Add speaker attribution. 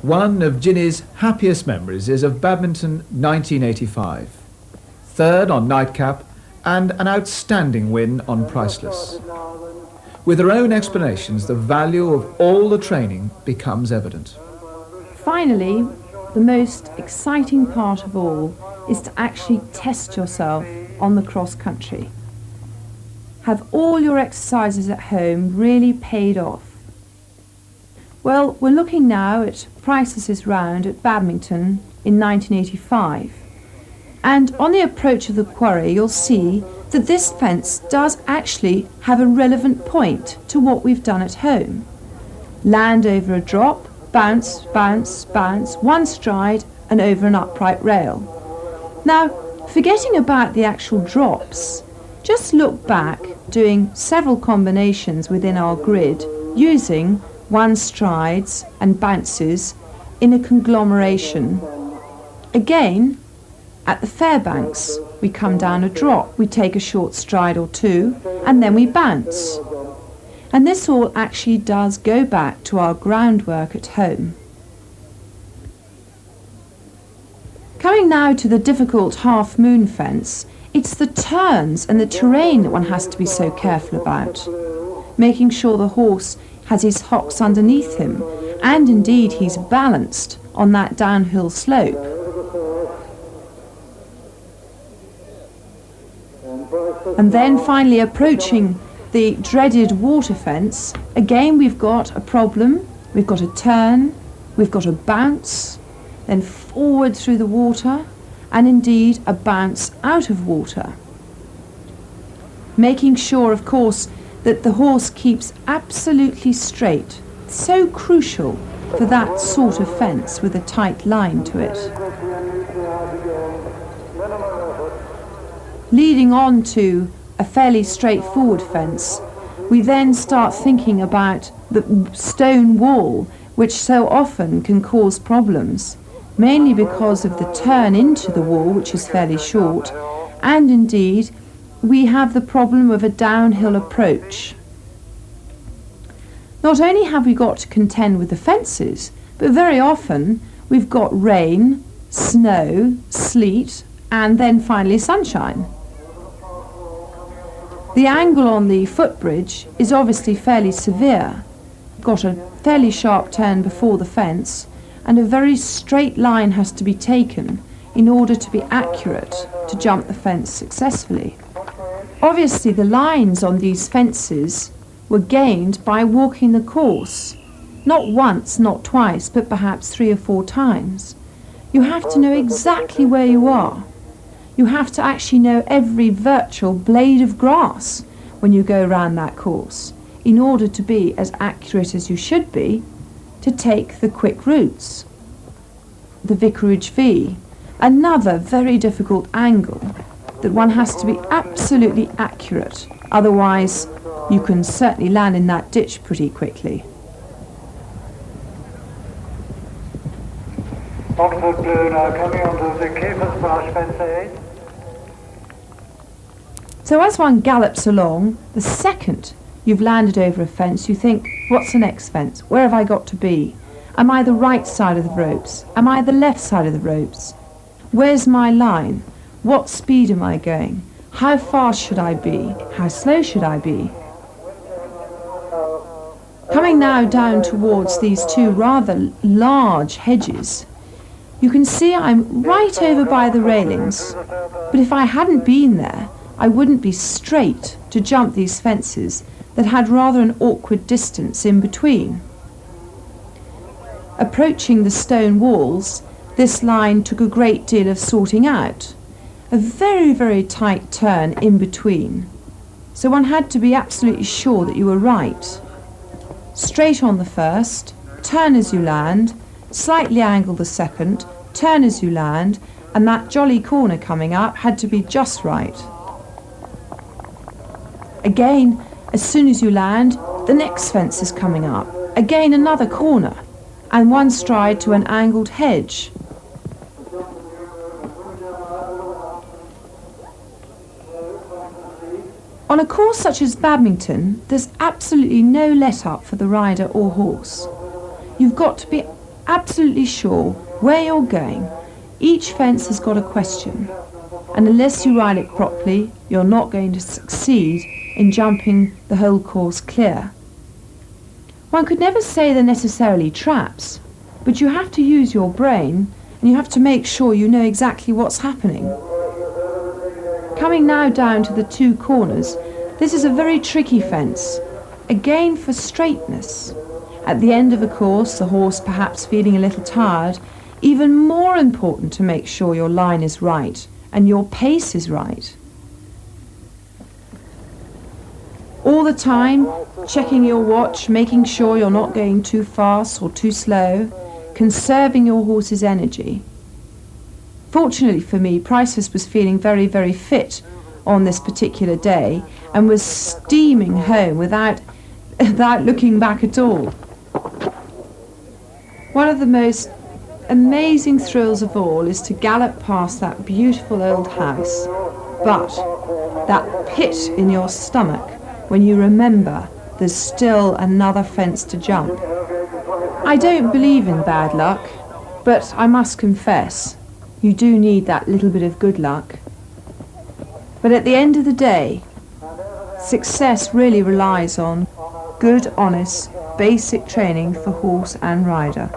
Speaker 1: One of Ginny's happiest memories is of Badminton 1985. Third on Nightcap and an outstanding win on Priceless. With her own explanations, the value of all the training becomes evident.
Speaker 2: Finally, the most exciting part of all is to actually test yourself on the cross country. Have all your exercises at home really paid off? Well, we're looking now at Priceless's round at Badminton in 1985. And on the approach of the quarry, you'll see that this fence does actually have a relevant point to what we've done at home. Land over a drop, bounce, bounce, bounce, one stride and over an upright rail. Now, forgetting about the actual drops, just look back doing several combinations within our grid using one strides and bounces in a conglomeration. Again, at the Fairbanks, we come down a drop, we take a short stride or two, and then we bounce. And this all actually does go back to our groundwork at home. Coming now to the difficult half-moon fence, it's the turns and the terrain that one has to be so careful about, making sure the horse has his hocks underneath him, and indeed he's balanced on that downhill slope. And then finally approaching the dreaded water fence, again we've got a problem, we've got a turn, we've got a bounce, then forward through the water, and indeed a bounce out of water. Making sure, of course, that the horse keeps absolutely straight. So crucial for that sort of fence with a tight line to it. Leading on to a fairly straightforward fence, we then start thinking about the stone wall, which so often can cause problems, mainly because of the turn into the wall, which is fairly short, and indeed we have the problem of a downhill approach. Not only have we got to contend with the fences, but very often we've got rain, snow, sleet, and then finally sunshine. The angle on the footbridge is obviously fairly severe. Got a fairly sharp turn before the fence, and a very straight line has to be taken in order to be accurate to jump the fence successfully. Obviously the lines on these fences were gained by walking the course, not once, not twice, but perhaps 3 or 4 times. You have to know exactly where you are. You have to actually know every virtual blade of grass when you go around that course in order to be as accurate as you should be to take the quick routes. The Vicarage V, another very difficult angle that one has to be absolutely accurate, otherwise you can certainly land in that ditch pretty quickly.
Speaker 3: Oxford Blue now coming onto the keeper's brush, fence 8.
Speaker 2: So as one gallops along, the second you've landed over a fence, you think, what's the next fence? Where have I got to be? Am I the right side of the ropes? Am I the left side of the ropes? Where's my line? What speed am I going? How fast should I be? How slow should I be? Coming now down towards these 2 rather large hedges, you can see I'm right over by the railings, but if I hadn't been there, I wouldn't be straight to jump these fences that had rather an awkward distance in between. Approaching the stone walls, this line took a great deal of sorting out. A very, very tight turn in between. So one had to be absolutely sure that you were right. Straight on the first, turn as you land, slightly angle the second, turn as you land, and that jolly corner coming up had to be just right. Again, as soon as you land, the next fence is coming up. Again, another corner, and one stride to an angled hedge. On a course such as Badminton, there's absolutely no let-up for the rider or horse. You've got to be absolutely sure where you're going, each fence has got a question, and unless you ride it properly, you're not going to succeed in jumping the whole course clear. One could never say they're necessarily traps, but you have to use your brain and you have to make sure you know exactly what's happening. Coming now down to the two corners, this is a very tricky fence, again for straightness. At the end of a course, the horse perhaps feeling a little tired, even more important to make sure your line is right and your pace is right. All the time, checking your watch, making sure you're not going too fast or too slow, conserving your horse's energy. Fortunately for me, Priceless was feeling very, very fit on this particular day and was steaming home without looking back at all. One of the most amazing thrills of all is to gallop past that beautiful old house, but that pit in your stomach when you remember there's still another fence to jump. I don't believe in bad luck, but I must confess, you do need that little bit of good luck. But at the end of the day, success really relies on good, honest, basic training for horse and rider.